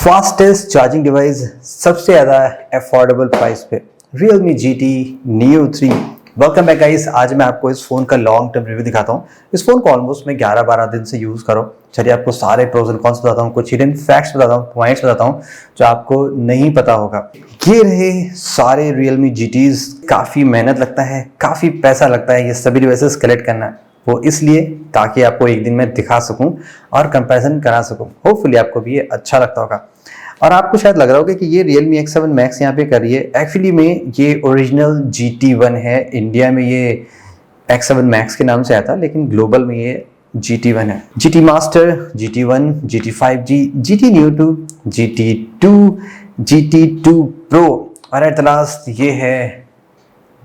Fastest charging device सबसे ज़्यादा affordable price पे Realme GT Neo 3। Welcome back guys. आज मैं आपको इस फ़ोन का लॉन्ग टर्म रिव्यू दिखाता हूँ। इस फ़ोन को ऑलमोस्ट मैं 11-12 दिन से यूज़ कर रहा हूँ। चलिए आपको सारे प्रोज एंड कॉन्स बताता हूँ, कुछ हिडन फैक्ट्स बताता हूँ, पॉइंट्स बताता हूँ जो आपको नहीं पता होगा। ये रहे सारे Realme GTs। काफ़ी मेहनत लगता है, काफ़ी पैसा लगता है ये सभी डिवाइसेस कलेक्ट करना। वो इसलिए ताकि आपको एक दिन में दिखा सकूं और कंपैरिजन करा सकूं। होपफुली आपको भी ये अच्छा लगता होगा। और आपको शायद लग रहा होगा कि ये Realme X7 Max यहाँ पे कर रही है। एक्चुअली में ये ओरिजिनल GT1 है। इंडिया में ये X7 Max के नाम से आया था, लेकिन ग्लोबल में ये GT1 है। GT Master, GT1, GT5G, GT Neo 2, GT2, GT2 Pro और एट लास्ट ये है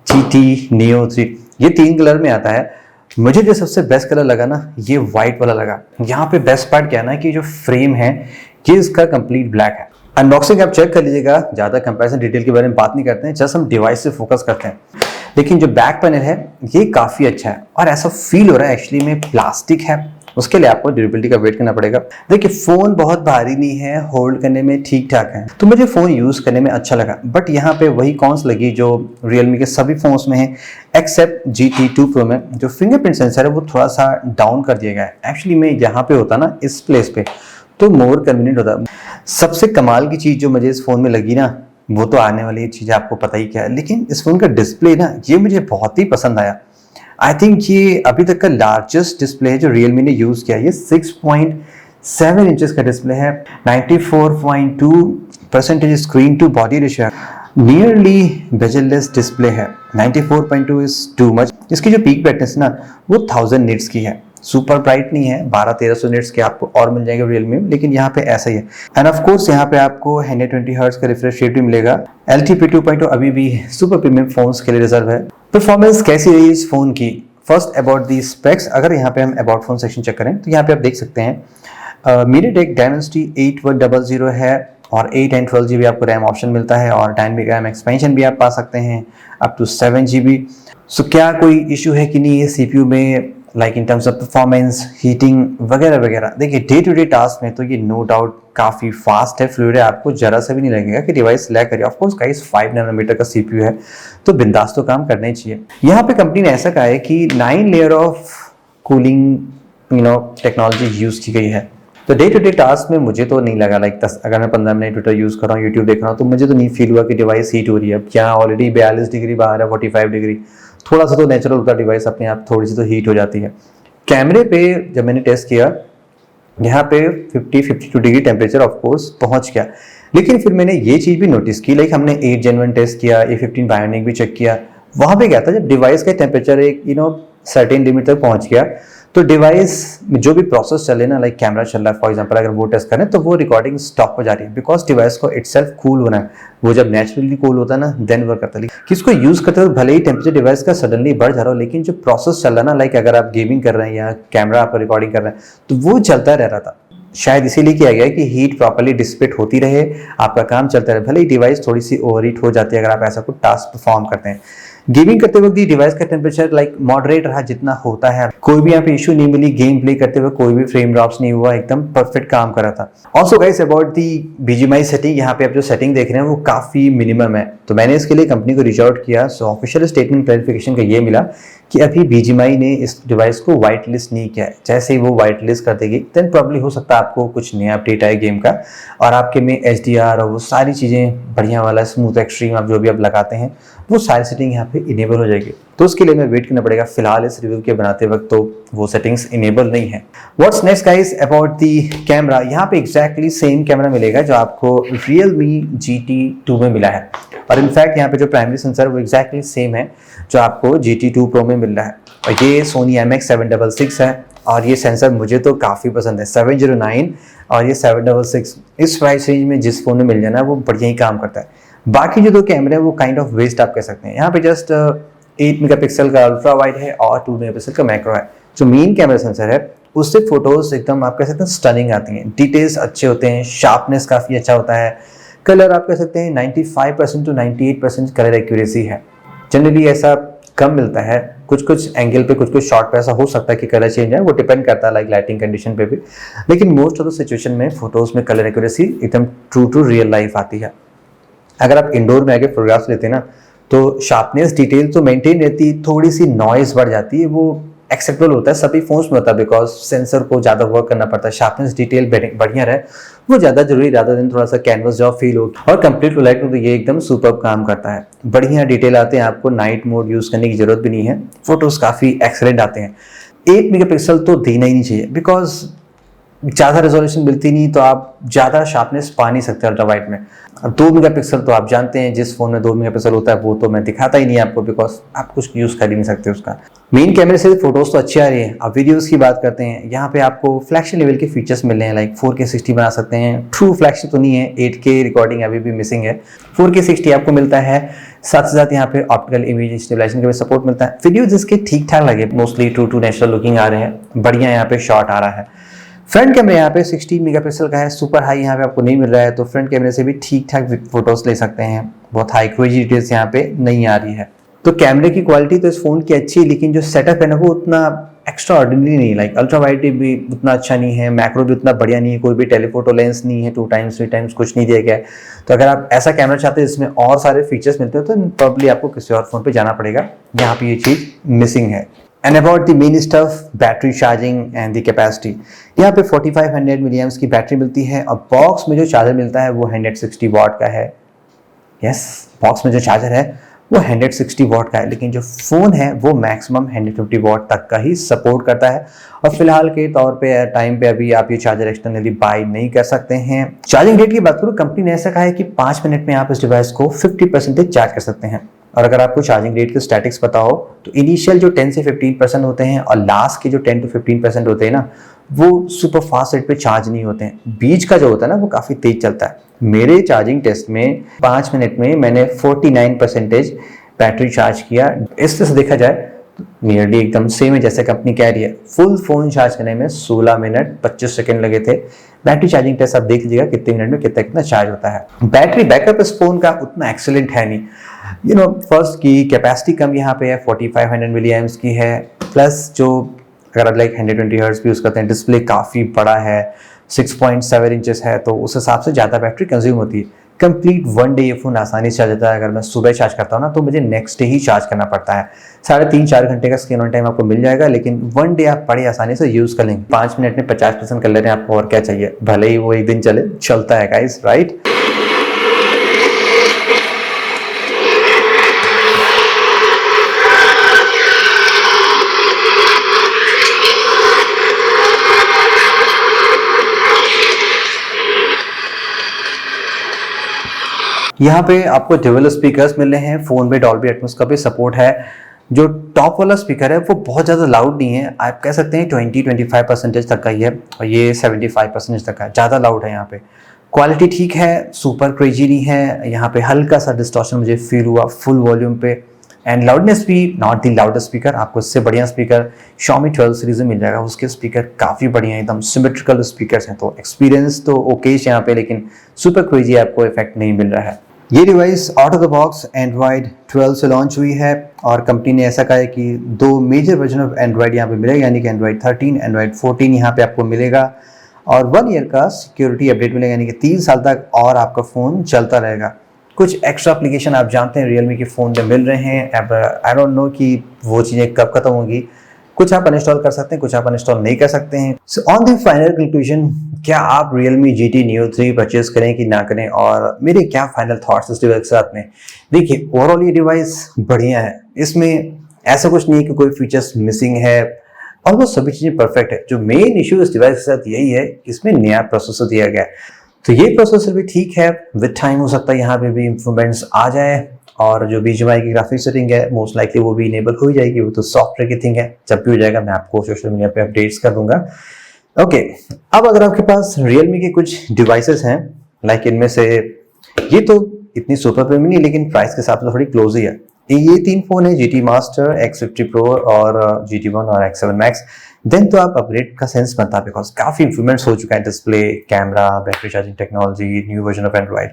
GT Neo 3। ये 3 कलर में आता है। मुझे जो सबसे बेस्ट कलर लगा ना, ये व्हाइट वाला लगा। यहाँ पे बेस्ट पार्ट क्या है ना कि जो फ्रेम है ये इसका कंप्लीट ब्लैक है। अनबॉक्सिंग आप चेक कर लीजिएगा, ज़्यादा कंपैरिजन डिटेल के बारे में बात नहीं करते हैं, जस्ट हम डिवाइस से फोकस करते हैं। लेकिन जो बैक पैनल है ये काफ़ी अच्छा है और ऐसा फील हो रहा है एक्चुअली में प्लास्टिक है। उसके लिए आपको ड्यूरेबिलिटी का वेट करना पड़ेगा। देखिए फ़ोन बहुत भारी नहीं है, होल्ड करने में ठीक ठाक है, तो मुझे फ़ोन यूज़ करने में अच्छा लगा। बट यहाँ पे वही कॉन्स लगी जो Realme के सभी फोन्स में है, एक्सेप्ट GT2 Pro में जो फिंगरप्रिंट सेंसर है वो थोड़ा सा डाउन कर दिया गया है। एक्चुअली में यहाँ पे होता ना इस प्लेस पे तो मोर कन्वीनियंट होता। सबसे कमाल की चीज़ जो मुझे इस फ़ोन में लगी ना, वो तो आने वाली चीज़ आपको पता ही क्या है, लेकिन इस फ़ोन का डिस्प्ले ना ये मुझे बहुत ही पसंद आया। आई थिंक ये अभी तक का लार्जेस्ट डिस्प्ले है जो Realme ने यूज़ किया है। ये 6.7 इंचेस का डिस्प्ले है, 94.2% screen to body ratio, nearly bezelless display है। 94.2 इज टू मच। इसकी जो पीक ब्राइटनेस ना वो 1000 निट्स की है, सुपर ब्राइट नहीं है। 1200-1300 निट्स के आपको और मिल जाएंगे Realme में, लेकिन यहाँ पे ऐसा ही है। एंड ऑफ कोर्स यहाँ पे आपको 120 हर्ट्ज का रिफ्रेश रेट भी मिलेगा। LTP 2.0 अभी भी सुपर प्रीमियम फोन्स के लिए रिजर्व है। परफॉर्मेंस कैसी रही इस फोन की? First about the specs. अगर यहाँ पे हम अबाउट फोन सेक्शन चेक करें तो यहाँ पे आप देख सकते हैं MediaTek Dimensity 8100 है और 8 एंड 12 GB आपको रैम ऑप्शन मिलता है और डायनेमिक रैम एक्सपेंशन भी आप पा सकते हैं अप टू 7 GB। सो क्या कोई इशू है कि नहीं ये CPU में, like in terms of performance, heating वगैरह वगैरह? देखिए डे टू डे टास्क में तो ये नो डाउट काफ़ी फास्ट है, फ्लूइड है, आपको जरा सा भी नहीं लगेगा कि डिवाइस लैग करिए। ऑफ कोर्स गाइस 5 नैनोमीटर का CPU है तो बिंदास तो काम करना ही चाहिए। यहाँ पे कंपनी ने ऐसा कहा है कि 9 layer of cooling technology use की गई है। तो डे टू डे टास्क में मुझे तो नहीं लगा, लाइक अगर मैं 15 मिनट ट्विटर यूज़ कर रहा हूँ, यूट्यूब देख रहा हूँ, तो मुझे तो नहीं फील हुआ कि डिवाइस हीट हो रही है। क्या ऑलरेडी 42 डिग्री बाहर है, 45 डिग्री, थोड़ा सा तो नेचुरल होता है, डिवाइस अपने आप थोड़ी सी तो हीट हो जाती है। कैमरे पे जब मैंने टेस्ट किया यहाँ पे 50-52 डिग्री टेम्परेचर ऑफ कोर्स पहुंच गया, लेकिन फिर मैंने ये चीज़ भी नोटिस की, लाइक हमने 8 Gen 1 टेस्ट किया, A15 बायोनिक भी चेक किया। वहाँ पे क्या था, जब डिवाइस का टेम्परेचर एक सर्टेन लिमिट तक पहुंच गया तो डिवाइस में जो भी प्रोसेस चले ना, लाइक कैमरा चल रहा है फॉर एग्जांपल, अगर वो टेस्ट करें तो वो रिकॉर्डिंग स्टॉप हो जा रही है, बिकॉज डिवाइस को इटसेल्फ कूल होना है। वो जब नेचुरली कूल होता है ना देन वर्क करता है। किसको यूज करते हो भले ही टेम्परेचर डिवाइस का सडनली बढ़ जा रहा हो, लेकिन जो प्रोसेस चल रहा है ना, लाइक अगर आप गेमिंग कर रहे हैं या कैमरा आप रिकॉर्डिंग कर रहे हैं तो वो चलता रह रहा था। शायद इसीलिए किया गया है कि हीट प्रॉपर्ली डिसिपेट होती रहे, आपका काम चलता रहे, भले ही डिवाइस थोड़ी सी ओवरहीट हो जाती है अगर आप ऐसा कुछ टास्क परफॉर्म करते हैं। गेमिंग करते वक्त डिवाइस का टेम्परेचर लाइक मॉडरेट रहा जितना होता है, कोई भी यहाँ पे इशू नहीं मिली। गेम प्ले करते हुए कोई भी फ्रेम ड्रॉप्स नहीं हुआ, एकदम परफेक्ट काम कर रहा था। Also guys about the BGMI setting, यहाँ पे आप जो सेटिंग देख रहे हैं वो काफी मिनिमम है, तो मैंने इसके लिए कंपनी को रीच आउट किया। सो ऑफिशियल स्टेटमेंट क्लैरिफिकेशन का ये मिला कि अभी BGMI ने इस डिवाइस को व्हाइट लिस्ट नहीं किया है। जैसे ही वो व्हाइट लिस्ट कर देगी देन प्रॉब्ली हो सकता है आपको कुछ नया अपडेट आए गेम का और आपके में HDR और वो सारी चीज़ें बढ़िया वाला स्मूथ एक्सट्रीम आप जो भी आप लगाते हैं वो सारी सेटिंग यहाँ पे इनेबल हो जाएगी। तो उसके लिए मैं वेट करना पड़ेगा। फिलहाल इस रिव्यू के बनाते वक्त तो वो सेटिंग्स इनेबल नहीं है। What's next guys about the camera, यहाँ पे एग्जैक्टली सेम कैमरा मिलेगा जो आपको Realme GT2 में मिला है और इनफैक्ट यहाँ पे जो प्राइमरी सेंसर वो एग्जैक्टली सेम है जो आपको GT2 Pro में मिल रहा है और ये Sony IMX766 है और ये सेंसर मुझे तो काफ़ी पसंद है। 709 और ये 766 इस प्राइस रेंज में जिस फोन में मिल जाना वो बढ़िया ही काम करता है। बाकी जो दो कैमरे हैं वो काइंड ऑफ वेस्ट आप कह सकते हैं। यहाँ पे जस्ट 8 मेगापिक्सल का अल्ट्रा वाइड है और 2 मेगापिक्सल का मैक्रो है। जो मेन कैमरा सेंसर है उससे फोटोज एकदम आप कह सकते हैं स्टनिंग आती हैं, डिटेल्स अच्छे होते हैं, शार्पनेस काफ़ी अच्छा होता है। कलर आप कह सकते हैं 95% to 98% कलर एक्यूरेसी है। जनरली ऐसा कम मिलता है कुछ एंगल पे कुछ शॉट पे ऐसा हो सकता है कि कलर चेंज है, वो डिपेंड करता है लाइक लाइटिंग कंडीशन पे भी। लेकिन मोस्ट ऑफ द सिचुएशन में फोटोज में कलर एक्यूरेसी एकदम ट्रू टू रियल लाइफ आती है। अगर आप इंडोर में आके फोटोग्राफ्स लेते हैं ना, तो शार्पनेस डिटेल तो मेंटेन रहती, थोड़ी सी नॉइज बढ़ जाती है, वो एक्सेप्टेबल होता है, सभी फोन्स में होता है, बिकॉज सेंसर को ज़्यादा वर्क करना पड़ता है। शार्पनेस डिटेल बढ़िया रहे वो ज़्यादा जरूरी, ज़्यादा दिन थोड़ा सा कैनवस जॉब फील हो। और कंप्लीट लाइट में तो ये एकदम सुपर काम करता है, बढ़िया डिटेल आते हैं, आपको नाइट मोड यूज़ करने की जरूरत भी नहीं है, फोटोज़ काफ़ी एक्सेलेंट आते हैं। 8 मेगापिक्सल तो देना ही नहीं चाहिए, बिकॉज ज़्यादा रेजोल्यूशन मिलती नहीं, तो आप ज़्यादा शार्पनेस पा नहीं सकते अल्ट्रा वाइड में। अब 2 मेगापिक्सल तो आप जानते हैं, जिस फोन में 2 मेगापिक्सल होता है वो तो मैं दिखाता ही नहीं आपको, बिकॉज आप कुछ यूज़ कर ही नहीं सकते उसका। मेन कैमरे से फोटोज तो अच्छी आ रही है। अब वीडियोस की बात करते हैं, यहाँ पे आपको फ्लैगशिप लेवल के फीचर्स मिल रहे हैं, लाइक 4K 60 बना सकते हैं। ट्रू फ्लैगशिप तो नहीं है, 8K रिकॉर्डिंग अभी भी मिसिंग है। 4K 60 आपको मिलता है, साथ ही साथ यहाँ पे ऑप्टिकल इमेज स्टेबलाइजेशन का भी सपोर्ट मिलता है। वीडियो जिसके ठीक ठाक लगे, mostly true to natural looking आ रहे हैं, बढ़िया यहाँ पे शॉट आ रहा है। फ्रंट कैमरा यहाँ पे 16 मेगापिक्सल का है, सुपर हाई यहाँ पे आपको नहीं मिल रहा है, तो फ्रंट कैमरे से भी ठीक ठाक फोटोज ले सकते हैं, बहुत हाई क्वालिटी डिटेल्स यहाँ पे नहीं आ रही है। तो कैमरे की क्वालिटी तो इस फोन की अच्छी है, लेकिन जो सेटअप है ना वो उतना एक्स्ट्रा ऑर्डिनरी नहीं, लाइक अल्ट्रा वाइड भी उतना अच्छा नहीं है, मैक्रो भी उतना बढ़िया नहीं है, कोई भी टेलीफोटो लेंस नहीं है, 2 टाइम्स 3 टाइम्स कुछ नहीं दिया गया है। तो अगर आप ऐसा कैमरा चाहते हैं जिसमें और सारे फीचर्स मिलते हैं, तो प्रॉब्ली आपको किसी और फोन पे जाना पड़ेगा, यहाँ पे ये चीज मिसिंग है। And about the main stuff, battery charging and the capacity, यहाँ पे 4500 मिलीएम्स की बैटरी मिलती है, और बॉक्स में जो चार्जर मिलता है वो 160 वॉट का है। यस, बॉक्स में जो चार्जर है वो 160 वॉट का है, लेकिन जो फोन है वो मैक्सिमम 150 वॉट तक का ही सपोर्ट करता है। और फिलहाल के तौर पे टाइम पे अभी आप ये चार्जर एक्सटर्नली बाय नहीं कर सकते हैं। चार्जिंग रेट की बात करूँ, कंपनी ने ऐसा कहा है कि 5 मिनट में आप इस डिवाइस को 50% चार्ज कर सकते हैं। और अगर आपको चार्जिंग रेट के स्टैटिक्स पता हो, तो इनिशियल जो 10 से 15% होते हैं और लास्ट के जो 10 to 15% होते हैं ना, वो सुपर फास्ट रेट पे चार्ज नहीं होते हैं, बीच का जो होता है ना वो काफ़ी तेज चलता है। मेरे चार्जिंग टेस्ट में 5 मिनट में मैंने 49% बैटरी चार्ज किया। इस तरह से देखा जाए तो नियरली एकदम सेम है जैसे कंपनी कह रही है। फुल फोन चार्ज करने में 16 मिनट 25 सेकेंड लगे थे। बैटरी चार्जिंग टेस्ट आप देख लीजिएगा कितने मिनट में कितना चार्ज होता है। बैटरी बैकअप इस फोन का उतना एक्सीलेंट है नहीं। फर्स्ट की कैपेसिटी कम यहाँ पे है, 4500 मिली एम्स की है, प्लस जो अगर आप लाइक 120 हर्ट्ज भी यूज करते हैं, डिस्प्ले काफ़ी बड़ा है, 6.7 इंचेस है, तो उस हिसाब से ज़्यादा बैटरी कंज्यूम होती है। कंप्लीट 1 डे ये फोन आसानी से चार्ज होता है। अगर मैं सुबह चार्ज करता हूँ ना, तो मुझे नेक्स्ट डे ही चार्ज करना पड़ता है। 3.5-4 घंटे का स्क्रीन ऑन टाइम आपको मिल जाएगा, लेकिन 1 डे आप बड़ी आसानी से यूज कर लेंगे। 5 मिनट में 50% कर ले रहे हैं आपको, और क्या चाहिए, भले ही वो एक दिन चले, चलता है गाइस, राइट। यहाँ पे आपको ड्यूअल स्पीकर्स मिल रहे हैं, फोन में डॉल्बी एटमॉस का भी सपोर्ट है। जो टॉप वाला स्पीकर है वो बहुत ज़्यादा लाउड नहीं है, आप कह सकते हैं 20-25% तक का ही है, और ये 75% तक का, ज़्यादा लाउड है। यहाँ पे क्वालिटी ठीक है, सुपर क्रेजी नहीं है। यहाँ पे हल्का सा डिस्टॉर्शन मुझे फील हुआ फुल वॉल्यूम पे, एंड लाउडनेस भी नॉट दी लाउडेस्ट स्पीकर। आपको इससे बढ़िया स्पीकर Xiaomi 12 सीरीज में मिल जाएगा, उसके स्पीकर काफ़ी बढ़िया, एकदम सिमेट्रिकल स्पीकर्स हैं। तो एक्सपीरियंस तो ओके यहाँ पे, लेकिन सुपर क्रेजी आपको इफेक्ट नहीं मिल रहा है। ये device out of the box Android 12 से लॉन्च हुई है, और कंपनी ने ऐसा कहा है कि 2 मेजर वर्जन ऑफ Android यहाँ पे मिलेगा, यानी कि Android 13, Android 14 यहाँ पे आपको मिलेगा, और 1 ईयर का सिक्योरिटी अपडेट मिलेगा, यानी कि 3 साल तक और आपका फ़ोन चलता रहेगा। कुछ एक्स्ट्रा एप्लीकेशन आप जानते हैं Realme के फ़ोन में मिल रहे हैं, अब आई डोंट नो कि वो चीज़ें कब खत्म होंगी। कुछ आप अनइंस्टॉल कर सकते हैं, कुछ आप अनइंस्टॉल नहीं कर सकते हैं। So on the final conclusion, क्या आप Realme GT Neo 3 परचेज करें कि ना करें, और मेरे क्या फाइनल थॉट्स इस डिवाइस के साथ में। देखिए, ओवरऑल ये डिवाइस बढ़िया है, इसमें ऐसा कुछ नहीं है कि कोई फीचर्स मिसिंग है, ऑलमोस्ट सभी चीज़ें परफेक्ट है। जो मेन इशू इस डिवाइस के साथ यही है, इसमें नया प्रोसेसर दिया गया है। तो ये प्रोसेसर भी ठीक है, विद टाइम हो सकता है यहाँ पे भी इम्प्रूवमेंट्स आ जाए, और जो BGMI की ग्राफिक सेटिंग है मोस्ट लाइकली वो भी इनेबल हो जाएगी। वो तो सॉफ्टवेयर की थिंग है, जब भी हो जाएगा मैं आपको सोशल मीडिया पे अपडेट्स कर दूंगा। ओके, अब अगर आपके पास Realme के कुछ डिवाइसेस हैं, लाइक इनमें से ये तो इतनी सुपर प्रीमियम नहीं, लेकिन प्राइस के हिसाब से थोड़ी क्लोज ही है। ये 3 फोन है, GT Master, X50 Pro और GT1 और X7 Max। देन तो आप अपग्रेड का सेंस बनता है, बिकॉज काफ़ी इंप्रूवमेंट्स हो चुका है, display, camera, battery charging technology, new version of Android.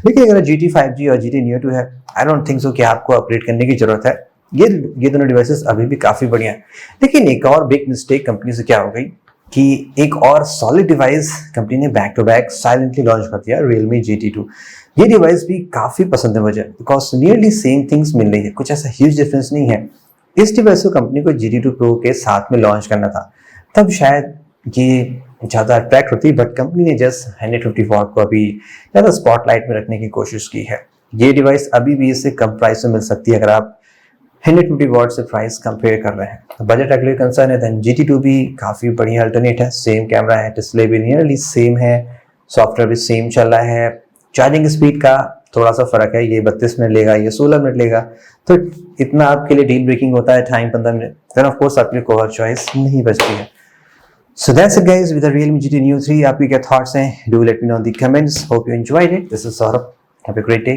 लेकिन अगर GT 5G और GT Neo 2 है, आई डोंट थिंक सो कि आपको अपग्रेड करने की जरूरत है। ये दोनों डिवाइसेस अभी भी काफी बढ़िया है। लेकिन एक और बिग मिस्टेक कंपनी से क्या हो गई कि एक और सॉलिड डिवाइस कंपनी ने back to back silently launch कर दिया, Realme GT2। ये डिवाइस भी काफी पसंद है मुझे, बिकॉज नियरली सेम थिंग्स मिल रही है, कुछ ऐसा ह्यूज डिफरेंस नहीं है। इस डिवाइस को कंपनी को GT2 Pro के साथ में लॉन्च करना था, तब शायद ये ज़्यादा अट्रैक्ट होती, बट कंपनी ने जस्ट 150 वॉट को अभी ज़्यादा स्पॉटलाइट में रखने की कोशिश की है। ये डिवाइस अभी भी इससे कम प्राइस में मिल सकती है अगर आप 150 वॉट से प्राइस कंपेयर कर रहे हैं। बजट अगले कंसर्न है, देन GT2 भी काफ़ी बढ़िया अल्टरनेट है। सेम कैमरा है, डिस्प्ले भी नियरली सेम है, सॉफ्टवेयर भी सेम चल रहा है। चार्जिंग स्पीड का थोड़ा सा फर्क है, ये 32 मिनट लेगा, ये 16 मिनट लेगा, तो इतना आपके लिए डील ब्रेकिंग होता है time 15 minute, then of course आपकी कोई और चॉइस नहीं बचती है। So that's it guys with the Realme GT Neo 3. आपके क्या थॉट्स हैं? Do let me know in the comments. Hope you enjoyed it. This is Saurabh. Have a great day.